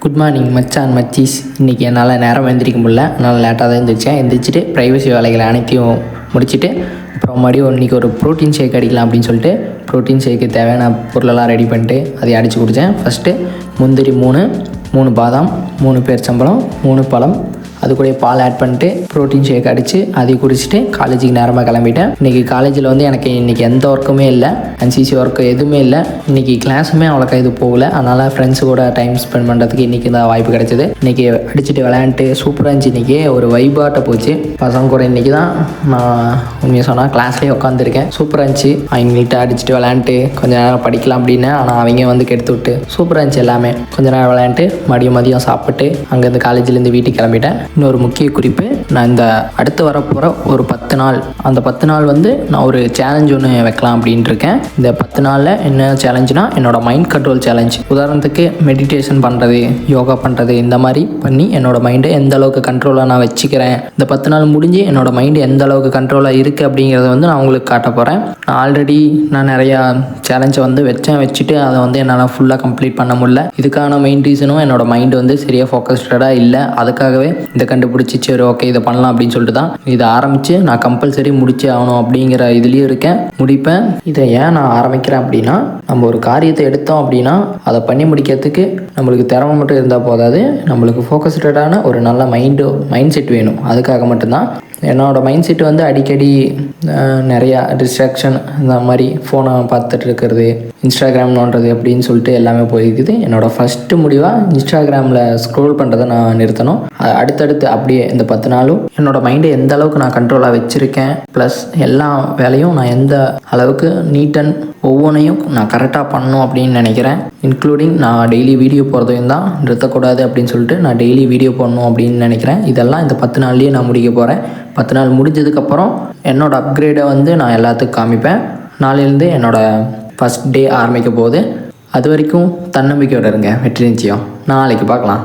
Good morning மச்சான் மச்சீஸ். இன்றைக்கி என்னால் நேரம் எழுந்திரிக்க முடியல, அதனால் லேட்டாக தான் எழுந்திரிச்சிட்டு ப்ரைவசி வேலைகளை அனைத்தையும் முடிச்சுட்டு அப்புறம் மறுபடியும் இன்றைக்கி ஒரு ப்ரோட்டீன் ஷேக் அடிக்கலாம் அப்படின்னு சொல்லிட்டு ப்ரோட்டீன் ஷேக்கு தேவையான பொருளெல்லாம் ரெடி பண்ணிட்டு அதை அடித்து குடித்தேன். ஃபஸ்ட்டு முந்திரி 3 பாதாம், 3 பேரிச்சம்பழம், 3 பழம், அது கூட பால் ஆட் பண்ணிட்டு ப்ரோட்டீன் ஷேக் அடித்து அதை குடிச்சிட்டு காலேஜுக்கு நேரமாக கிளம்பிட்டேன். இன்றைக்கி காலேஜில் எனக்கு இன்றைக்கி எந்த ஒர்க்குமே இல்லை, என்சிசி ஒர்க்கு எதுவுமே இல்லை. இன்றைக்கி கிளாஸுமே அவ்வளோக்கா இது போகல, அதனால் ஃப்ரெண்ட்ஸு கூட டைம் ஸ்பெண்ட் பண்ணுறதுக்கு இன்றைக்கி தான் வாய்ப்பு கிடச்சிது. இன்றைக்கி அடிச்சுட்டு விளையாண்டுட்டு சூப்பராக இருந்துச்சு. இன்றைக்கி ஒரு வைபாட்ட போச்சு பசங்க கூட. இன்றைக்கி தான் நான் உண்மையாக சொன்னால் கிளாஸ்லேயே உட்காந்துருக்கேன். சூப்பராக இருந்துச்சு. அவங்கள்ட்ட அடிச்சுட்டு விளையாண்டுட்டு கொஞ்சம் நேரம் படிக்கலாம் அப்படின்னு, ஆனால் அவங்க கெடுத்து விட்டு சூப்பராக இருந்துச்சு எல்லாமே. கொஞ்சம் நேரம் விளையாண்டுட்டு மதியம் சாப்பிட்டு அங்கேருந்து காலேஜ்லேருந்து வீட்டுக்கு கிளம்பிட்டேன். இன்னொரு முக்கிய குறிப்பு, நான் இந்த அடுத்து வரப்போகிற ஒரு 10 நாள், அந்த 10 நாள் நான் ஒரு சேலஞ்ச் ஒன்று வைக்கலாம் அப்படின்ட்டு இருக்கேன். இந்த 10 நாளில் என்ன சேலஞ்சுனா, என்னோடய மைண்ட் கண்ட்ரோல் சேலஞ்ச். உதாரணத்துக்கு மெடிடேஷன் பண்ணுறது, யோகா பண்ணுறது, இந்த மாதிரி பண்ணி என்னோடய மைண்டை எந்த அளவுக்கு கண்ட்ரோலாக நான் வச்சுக்கிறேன், இந்த 10 நாள் முடிஞ்சு என்னோடய மைண்டு எந்த அளவுக்கு கண்ட்ரோலாக இருக்குது அப்படிங்கிறத நான் உங்களுக்கு காட்ட போகிறேன். ஆல்ரெடி நான் நிறையா சேலஞ்சை வச்சுட்டு அதை என்னால் ஃபுல்லாக கம்ப்ளீட் பண்ண முடியல. இதுக்கான மெயின் ரீசனும் என்னோடய மைண்டு சரியாக ஃபோக்கஸ்டாக இல்லை. அதுக்காகவே இதை கண்டுபிடிச்சி சரி ஓகே இதை பண்ணலாம் அப்படின்னு சொல்லிட்டு தான் இதை ஆரம்பித்து நான் கம்பல்சரி முடிச்சே ஆகணும் அப்படிங்கிற இதுலேயும் இருக்கேன், முடிப்பேன். இதை ஏன் நான் ஆரம்பிக்கிறேன் அப்படின்னா, நம்ம ஒரு காரியத்தை எடுத்தோம் அப்படின்னா அதை பண்ணி முடிக்கிறதுக்கு நம்மளுக்கு திறமை மட்டும் இருந்தால் போதாது, நம்மளுக்கு ஃபோக்கஸ்டான ஒரு நல்ல மைண்ட் செட் வேணும். அதுக்காக மட்டும்தான் என்னோடய மைண்ட் செட்டு அடிக்கடி நிறையா டிஸ்ட்ராக்ஷன், இந்த மாதிரி ஃபோனை பார்த்துட்டு இருக்கிறது, இன்ஸ்டாகிராம் நோண்டுறது அப்படின்னு சொல்லிட்டு எல்லாமே போயிருக்குது. என்னோடய ஃபஸ்ட்டு முடிவாக இன்ஸ்டாகிராமில் ஸ்க்ரோல் பண்ணுறதை நான் நிறுத்தணும். அடுத்தடுத்து அப்படியே இந்த 10 நாளும் என்னோடய மைண்டை எந்த அளவுக்கு நான் கண்ட்ரோலாக வச்சுருக்கேன், ப்ளஸ் எல்லா வேலையும் நான் எந்த அளவுக்கு நீட் அண்ட் ஒவ்வொன்றையும் நான் கரெக்டாக பண்ணணும் அப்படின்னு நினைக்கிறேன். இன்க்ளூடிங் நான் டெய்லி வீடியோ போகிறதையும் தான் நிறுத்தக்கூடாது அப்படின்னு சொல்லிட்டு நான் டெய்லி வீடியோ போடணும் அப்படின்னு நினைக்கிறேன். இதெல்லாம் இந்த 10 நாள்லேயே நான் முடிக்க போகிறேன். 10 நாள் முடிஞ்சதுக்கப்புறம் என்னோடய அப்கிரேடை நான் எல்லாத்துக்கும் காமிப்பேன். நாளையிலேருந்து என்னோடய ஃபஸ்ட் டே ஆரம்பிக்க போகுது. அது வரைக்கும் தன்னம்பிக்கையோட இருங்க. வெற்றி நிச்சயம். நாளைக்கு பார்க்கலாம்.